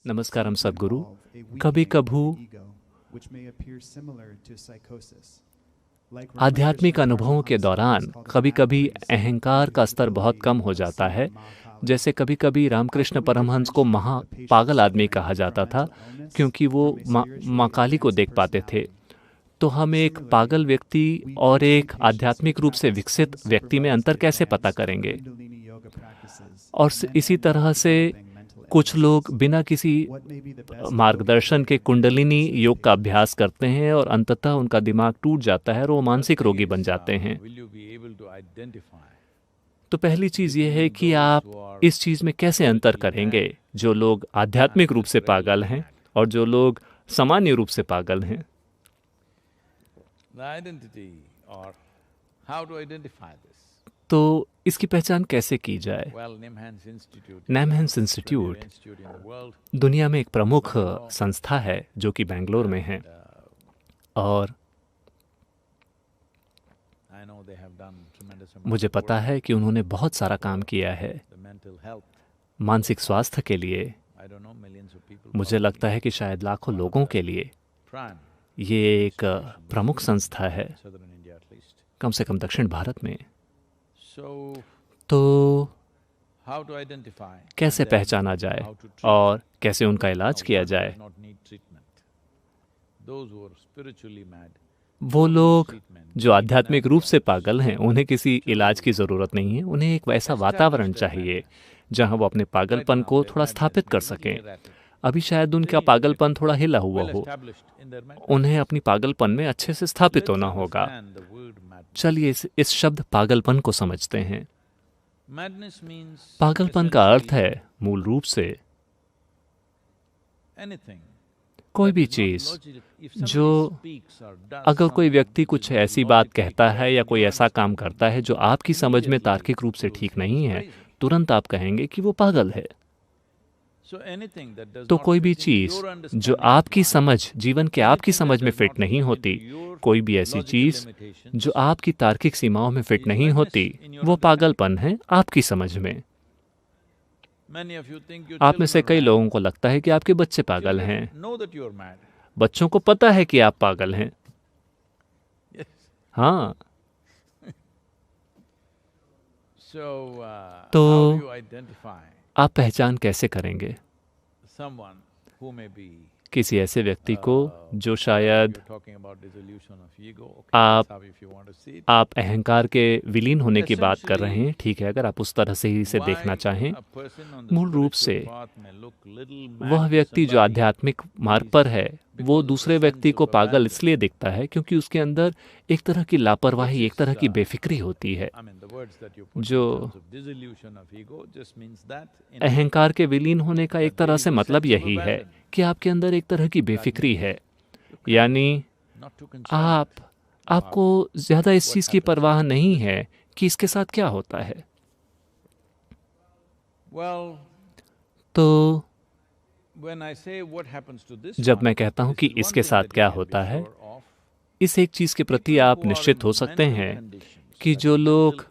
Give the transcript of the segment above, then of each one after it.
नमस्कारम सद्गुरु। कभी कभू आध्यात्मिक अनुभवों के दौरान कभी कभी अहंकार का स्तर बहुत कम हो जाता है। जैसे कभी कभी रामकृष्ण परमहंस को महा पागल आदमी कहा जाता था, क्योंकि वो माँ काली को देख पाते थे। तो हम एक पागल व्यक्ति और एक आध्यात्मिक रूप से विकसित व्यक्ति में अंतर कैसे पता करेंगे? और इसी तरह से कुछ लोग बिना किसी मार्गदर्शन के कुंडलिनी योग का अभ्यास करते हैं और अंततः उनका दिमाग टूट जाता है और वो मानसिक रोगी बन जाते हैं। तो पहली चीज ये है कि आप इस चीज में कैसे अंतर करेंगे, जो लोग आध्यात्मिक रूप से पागल हैं और जो लोग सामान्य रूप से पागल हैं। तो इसकी पहचान कैसे की जाए? नैमहंस इंस्टीट्यूट दुनिया में एक प्रमुख संस्था है जो कि बेंगलोर में है, और मुझे पता है कि उन्होंने बहुत सारा काम किया है मानसिक स्वास्थ्य के लिए। मुझे लगता है कि शायद लाखों लोगों के लिए ये एक प्रमुख संस्था है, कम से कम दक्षिण भारत में। तो कैसे पहचाना जाए और कैसे उनका इलाज किया जाए? वो लोग जो आध्यात्मिक रूप से पागल हैं, उन्हें किसी इलाज की ज़रूरत नहीं है। उन्हें एक वैसा वातावरण चाहिए जहां वो अपने पागलपन को थोड़ा स्थापित कर सकें। अभी शायद उनका पागलपन थोड़ा हिला हुआ हो, उन्हें अपनी पागलपन में अच्छे से स्थापित होना होगा। चलिए इस शब्द पागलपन को समझते हैं। पागलपन का अर्थ है मूल रूप से कोई भी चीज जो, अगर कोई व्यक्ति कुछ ऐसी बात कहता है या कोई ऐसा काम करता है जो आपकी समझ में तार्किक रूप से ठीक नहीं है, तुरंत आप कहेंगे कि वो पागल है। तो कोई भी चीज जो आपकी समझ, जीवन के आपकी समझ में फिट नहीं होती, कोई भी ऐसी चीज जो आपकी तार्किक सीमाओं में फिट नहीं होती, वो पागलपन है आपकी समझ में। आप में से कई लोगों को लगता है कि आपके बच्चे पागल हैं। बच्चों को पता है कि आप पागल हैं। हाँ। तो आप पहचान कैसे करेंगे किसी ऐसे व्यक्ति को जो शायद आप अहंकार के विलीन होने की बात कर रहे हैं? ठीक है, अगर आप उस तरह से ही इसे देखना चाहें। मूल रूप से वह व्यक्ति जो आध्यात्मिक मार्ग पर है, वो दूसरे व्यक्ति को पागल इसलिए दिखता है क्योंकि उसके अंदर एक तरह की लापरवाही, एक तरह की बेफिक्री होती है। जो अहंकार के विलीन होने का एक तरह से मतलब यही है कि आपके अंदर एक तरह की बेफिक्री है, यानी आपको ज्यादा इस चीज की परवाह नहीं है कि इसके साथ क्या होता है। तो जब मैं कहता हूं कि इसके साथ क्या होता है, इस एक चीज के प्रति आप निश्चित हो सकते हैं कि जो लोग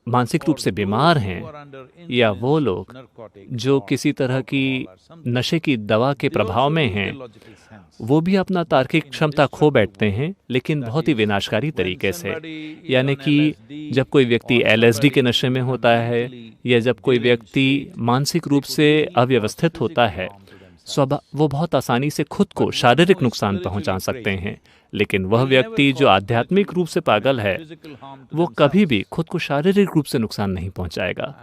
मानसिक रूप से बीमार हैं या वो लोग जो किसी तरह की नशे की दवा के प्रभाव में हैं, वो भी अपना तार्किक क्षमता खो बैठते हैं, लेकिन बहुत ही विनाशकारी तरीके से। यानी कि जब कोई व्यक्ति एलएसडी के नशे में होता है या जब कोई व्यक्ति मानसिक रूप से अव्यवस्थित होता है, वो बहुत आसानी से खुद को शारीरिक नुकसान पहुंचा सकते हैं। लेकिन वह व्यक्ति जो आध्यात्मिक रूप से पागल है, वो कभी भी खुद को शारीरिक रूप से नुकसान नहीं पहुंचाएगा।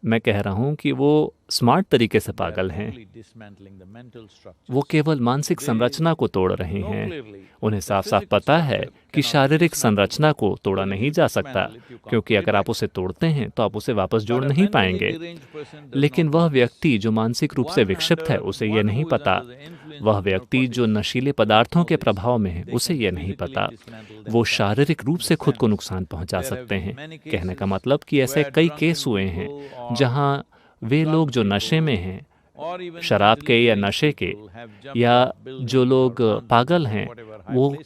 मैं कह रहा हूं कि वो स्मार्ट तरीके से पागल हैं। वो केवल मानसिक संरचना को तोड़ रहे हैं। उन्हें साफ साफ पता है कि शारीरिक संरचना को तोड़ा नहीं जा सकता, क्योंकि अगर आप उसे तोड़ते हैं तो आप उसे वापस जोड़ नहीं पाएंगे। लेकिन वह व्यक्ति जो मानसिक रूप से विक्षिप्त है, उसे यह नहीं पता। वह व्यक्ति जो नशीले पदार्थों के प्रभाव में है, उसे यह नहीं पता। वो शारीरिक रूप से खुद को नुकसान पहुंचा सकते हैं। कहने का मतलब कि ऐसे कई केस हुए हैं जहां वे लोग जो नशे में हैं, शराब के या नशे के, या जो लोग पागल हैं, वो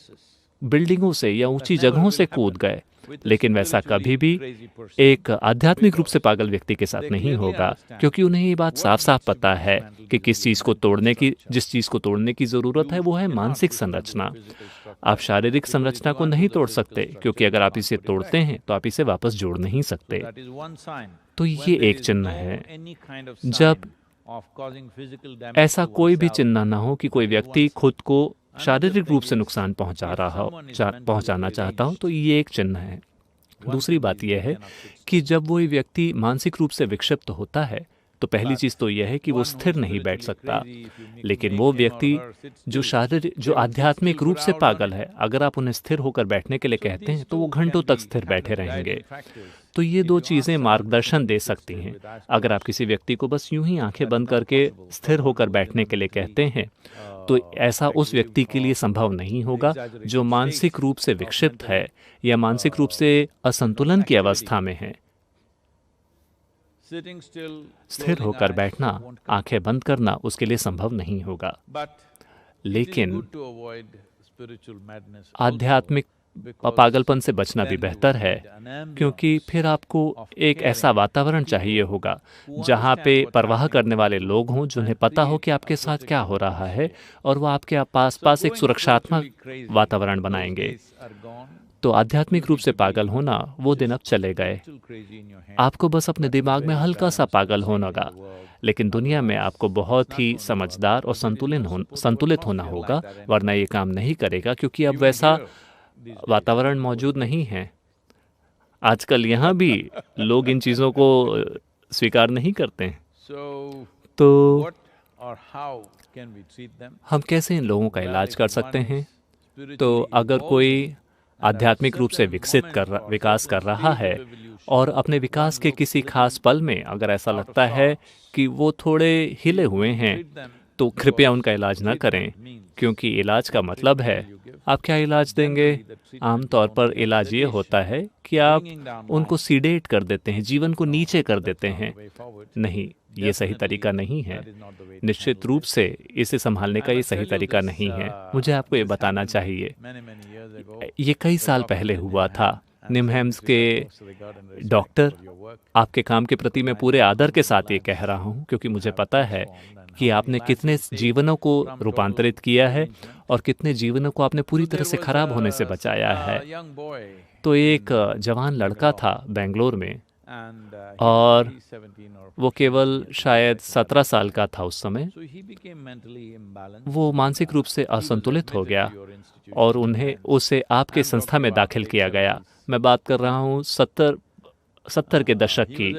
बिल्डिंगों से या ऊंची जगहों से कूद गए लेकिन वैसा कभी भी एक आध्यात्मिक रूप से पागल व्यक्ति के साथ नहीं होगा, क्योंकि उन्हें ये बात साफ साफ पता है कि जिस चीज़ को तोड़ने की ज़रूरत है वो है मानसिक संरचना। आप शारीरिक संरचना को नहीं तोड़ सकते, क्योंकि अगर आप इसे तोड़ते हैं तो आप इसे वापस जोड़ नहीं सकते। तो ये एक चिन्ह है। जब ऐसा कोई भी चिन्ह ना हो कि कोई व्यक्ति खुद को शारीरिक रूप से नुकसान पहुंचाना चाहता हो, तो ये एक चिन्ह है। दूसरी बात यह है कि जब वो व्यक्ति मानसिक रूप से विक्षिप्त होता है, तो पहली चीज़ तो यह है कि वो स्थिर नहीं बैठ सकता। लेकिन वो व्यक्ति जो आध्यात्मिक रूप से पागल है, अगर आप उन्हें स्थिर होकर बैठने के लिए कहते हैं तो वो घंटों तक स्थिर बैठे रहेंगे। तो ये दो चीज़ें मार्गदर्शन दे सकती हैं। अगर आप किसी व्यक्ति को बस यूं ही आंखें बंद करके स्थिर होकर बैठने के लिए कहते हैं, तो ऐसा उस व्यक्ति के लिए संभव नहीं होगा जो मानसिक रूप से विक्षिप्त है या मानसिक रूप से असंतुलन की अवस्था में है। स्थिर होकर बैठना, आंखें बंद करना उसके लिए संभव नहीं होगा। लेकिन आध्यात्मिक पागलपन से बचना भी बेहतर है, क्योंकि फिर आपको एक ऐसा वातावरण चाहिए होगा जहाँ पे परवाह करने वाले लोग हों, जिन्हें पता हो कि आपके साथ क्या हो रहा है, और वो आपके पास एक सुरक्षात्मक वातावरण बनाएंगे। तो आध्यात्मिक रूप से पागल होना वो दिन अब चले गए। आपको बस अपने दिमाग में हल्का सा पागल होना होगा, लेकिन दुनिया में आपको बहुत ही समझदार और संतुलित होना होगा, वरना ये काम नहीं करेगा, क्योंकि अब वैसा वातावरण मौजूद नहीं है। आजकल यहाँ भी लोग इन चीज़ों को स्वीकार नहीं करते हैं। तो हम कैसे इन लोगों का इलाज कर सकते हैं? तो अगर कोई आध्यात्मिक रूप से विकास कर रहा है और अपने विकास के किसी खास पल में अगर ऐसा लगता है कि वो थोड़े हिले हुए हैं, तो कृपया उनका इलाज न करें, क्योंकि इलाज का मतलब है आप क्या इलाज देंगे? आमतौर पर इलाज ये होता है कि आप उनको सीडेट कर देते हैं, जीवन को नीचे कर देते हैं। नहीं, ये सही तरीका नहीं है। निश्चित रूप से इसे संभालने का ये सही तरीका नहीं है। मुझे आपको ये बताना चाहिए, ये कई साल पहले हुआ था। निमहैम्स के डॉक्टर, आपके काम के प्रति मैं पूरे आदर के साथ ये कह रहा हूँ, क्योंकि मुझे पता है कि आपने कितने जीवनों को रूपांतरित किया है और कितने जीवनों को आपने पूरी तरह से खराब होने से बचाया है। तो एक जवान लड़का था बेंगलोर में, और वो केवल शायद 17 साल का था उस समय। वो मानसिक रूप से असंतुलित हो गया और उसे आपके संस्था में दाखिल किया गया। मैं बात कर रहा हूँ 70 के दशक की।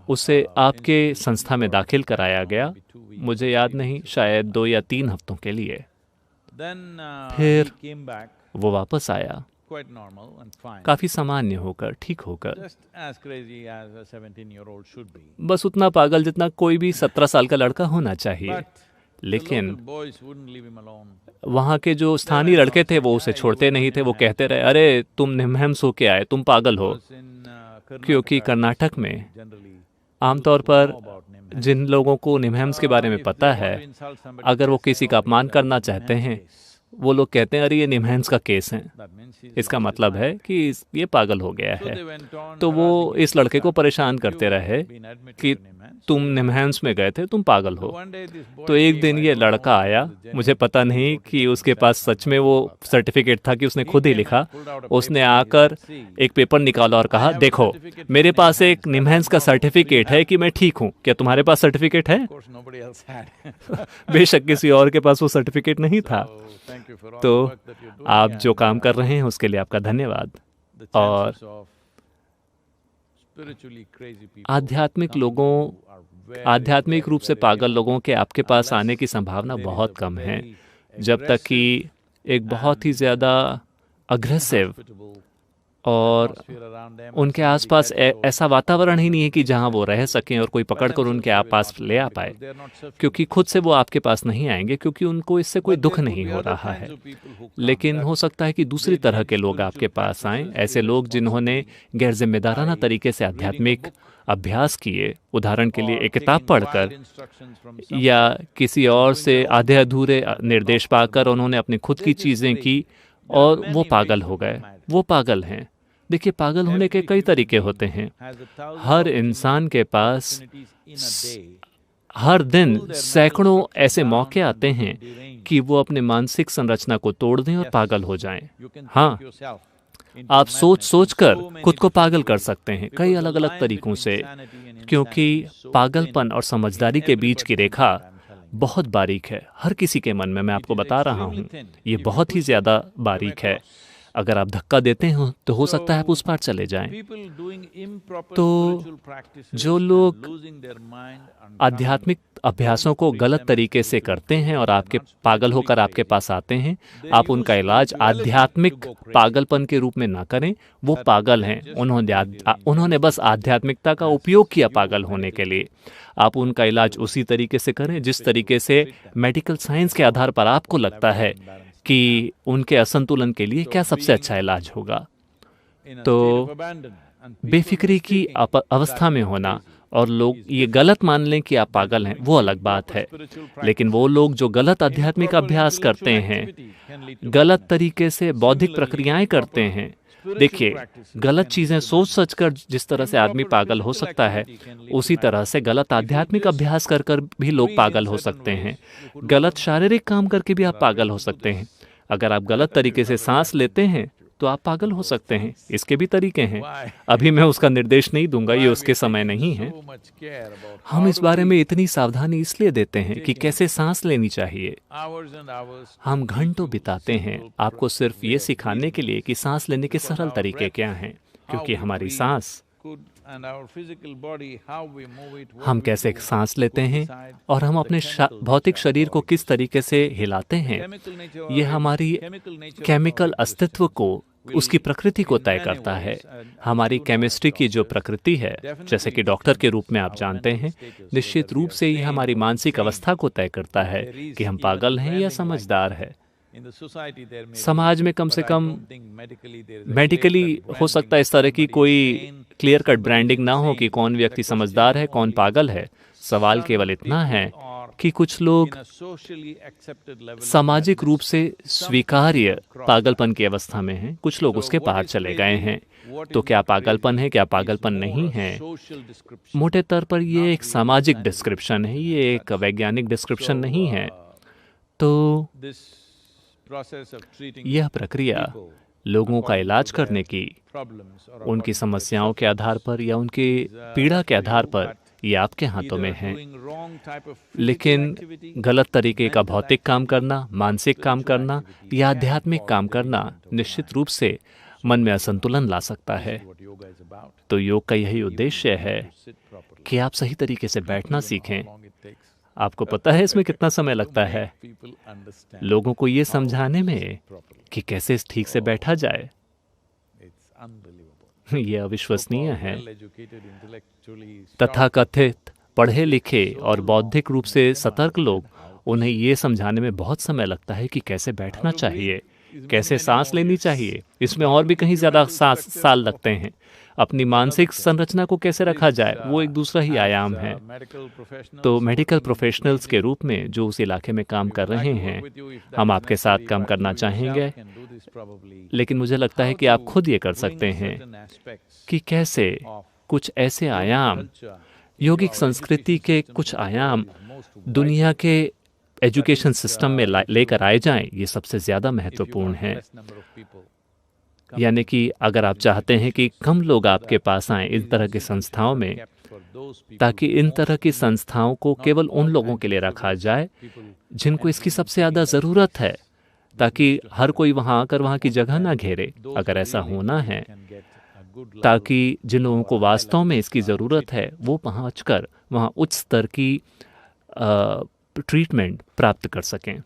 उसे आपके संस्था में दाखिल कराया गया, मुझे याद नहीं, शायद 2 या 3 हफ्तों के लिए। फिर वो वापस आया, काफी सामान्य होकर, ठीक होकर, बस उतना पागल जितना कोई भी 17 साल का लड़का होना चाहिए। लेकिन वहाँ के जो स्थानीय लड़के थे वो उसे छोड़ते नहीं थे। वो कहते रहे, अरे तुम निमहैम्स होके आए, तुम पागल हो। क्योंकि कर्नाटक में आमतौर पर जिन लोगों को निमहैम्स के बारे में पता है, अगर वो किसी का अपमान करना चाहते हैं, वो लोग कहते हैं, अरे ये निमहैम्स का केस है, इसका मतलब है कि ये पागल हो गया है। तो वो इस लड़के को परेशान करते रहे कि तुम निमहैम्स में गए थे, तुम पागल हो। तो एक दिन ये लड़का आया, मुझे पता नहीं कि उसके पास सच में वो सर्टिफिकेट था कि उसने खुद ही लिखा। उसने आकर एक पेपर निकाला और कहा, देखो मेरे पास एक निमहैम्स का सर्टिफिकेट है कि मैं ठीक हूँ, क्या तुम्हारे पास सर्टिफिकेट है? बेशक किसी और के पास वो सर्टिफिकेट नहीं था। तो आप जो काम कर रहे हैं उसके लिए आपका धन्यवाद। और आध्यात्मिक रूप से पागल लोगों के आपके पास आने की संभावना बहुत कम है, जब तक कि एक बहुत ही ज़्यादा अग्रेसिव और उनके आसपास ऐसा वातावरण ही नहीं है कि जहां वो रह सकें और कोई पकड़कर उनके पास ले आ पाए, क्योंकि खुद से वो आपके पास नहीं आएंगे, क्योंकि उनको इससे कोई दुख नहीं हो रहा है। लेकिन हो सकता है कि दूसरी तरह के लोग आपके पास आएं, ऐसे लोग जिन्होंने गैर जिम्मेदाराना तरीके से आध्यात्मिक अभ्यास किए, उदाहरण के लिए एक किताब पढ़कर या किसी और से आधे अधूरे निर्देश पाकर उन्होंने अपनी खुद की चीज़ें की और वो पागल हो गए। वो पागल हैं। देखिए, पागल होने के कई तरीके होते हैं। हर इंसान के पास हर दिन सैकड़ों ऐसे मौके आते हैं कि वो अपने मानसिक संरचना को तोड़ दें और पागल हो जाएं। हाँ, आप सोच सोच कर खुद को पागल कर सकते हैं कई अलग अलग तरीकों से, क्योंकि पागलपन और समझदारी के बीच की रेखा बहुत बारीक है। हर किसी के मन में, मैं आपको बता रहा हूँ, ये बहुत ही ज़्यादा बारीक है। अगर आप धक्का देते हो तो हो सकता है आप उस पार चले जाएं। तो जो लोग आध्यात्मिक अभ्यासों को गलत तरीके से करते हैं और आपके पागल होकर आपके पास आते हैं, आप उनका इलाज आध्यात्मिक पागलपन के रूप में ना करें। वो पागल हैं, उन्होंने बस आध्यात्मिकता का उपयोग किया पागल होने के लिए। आप उनका इलाज उसी तरीके से करें जिस तरीके से मेडिकल साइंस के आधार पर आपको लगता है कि उनके असंतुलन के लिए क्या सबसे अच्छा इलाज होगा। तो बेफिक्री की अवस्था में होना और लोग ये गलत मान लें कि आप पागल हैं, वो अलग बात है। लेकिन वो लोग जो गलत आध्यात्मिक अभ्यास करते हैं, गलत तरीके से बौद्धिक प्रक्रियाएं करते हैं, देखिए, गलत चीजें सोच सच कर जिस तरह से आदमी पागल हो सकता है, उसी तरह से गलत आध्यात्मिक अभ्यास कर कर भी लोग पागल हो सकते हैं। गलत शारीरिक काम करके भी आप पागल हो सकते हैं। अगर आप गलत तरीके से सांस लेते हैं तो आप पागल हो सकते हैं। इसके भी तरीके हैं, अभी मैं उसका निर्देश नहीं दूंगा, ये उसके समय नहीं है। हम इस बारे में इतनी सावधानी इसलिए देते हैं कि कैसे सांस लेनी चाहिए। हम घंटों बिताते हैं आपको सिर्फ ये सिखाने के लिए कि सांस लेने के सरल तरीके क्या हैं, क्योंकि हमारी सांस, हम कैसे सांस लेते हैं और हम अपने भौतिक शरीर को किस तरीके से हिलाते हैं, यह हमारी केमिकल अस्तित्व को, उसकी प्रकृति को तय करता है। हमारी केमिस्ट्री की जो प्रकृति है, जैसे कि डॉक्टर के रूप में आप जानते हैं, निश्चित रूप से यह हमारी मानसिक अवस्था को तय करता है कि हम पागल हैं या समझदार हैं। समाज में कम से कम मेडिकली हो सकता है इस तरह की कोई क्लियर कट ब्रांडिंग ना हो कि कौन व्यक्ति समझदार है, कौन पागल है। सवाल केवल इतना है कि कुछ लोग सामाजिक रूप से स्वीकार्य पागलपन की अवस्था में हैं, कुछ लोग उसके पार चले गए हैं। तो क्या पागलपन है, क्या पागलपन नहीं है? मोटे तौर पर ये एक सामाजिक डिस्क्रिप्शन है, ये एक वैज्ञानिक डिस्क्रिप्शन नहीं है। तो यह प्रक्रिया लोगों का इलाज करने की, उनकी समस्याओं के आधार पर या उनकी पीड़ा के आधार पर, ये आपके हाथों में है। लेकिन गलत तरीके का भौतिक काम करना, मानसिक काम करना या आध्यात्मिक काम करना निश्चित रूप से मन में असंतुलन ला सकता है। तो योग का यही उद्देश्य है कि आप सही तरीके से बैठना सीखें। आपको पता है इसमें कितना समय लगता है लोगों को ये समझाने में कि कैसे ठीक से बैठा जाए। ये अविश्वसनीय है। तथाकथित पढ़े लिखे और बौद्धिक रूप से सतर्क लोग, उन्हें ये समझाने में बहुत समय लगता है कि कैसे बैठना चाहिए, कैसे सांस लेनी चाहिए। इसमें और भी कहीं ज़्यादा साल लगते हैं। अपनी मानसिक संरचना को कैसे रखा जाए, वो एक दूसरा ही आयाम है। तो मेडिकल प्रोफेशनल्स के रूप में जो उस इलाके में काम कर रहे हैं, हम आपके साथ काम करना चाहेंगे। लेकिन मुझे लगता है कि आप खुद ये कर सकते हैं कि कैसे कुछ ऐसे आयाम, योगिक संस्कृति के कुछ आयाम दुनिया के एजुकेशन सिस्टम में लेकर आए जाएं। ये सबसे ज़्यादा महत्वपूर्ण है। यानी कि अगर आप चाहते हैं कि कम लोग आपके पास आएं इन तरह की संस्थाओं में, ताकि इन तरह की संस्थाओं को केवल उन लोगों के लिए रखा जाए जिनको इसकी सबसे ज़्यादा ज़रूरत है, ताकि हर कोई वहाँ आकर वहाँ की जगह ना घेरे। अगर ऐसा होना है, ताकि जिन लोगों को वास्तव में इसकी ज़रूरत है वो पहुँचकर वहाँ उच्च स्तर की ट्रीटमेंट प्राप्त कर सकें।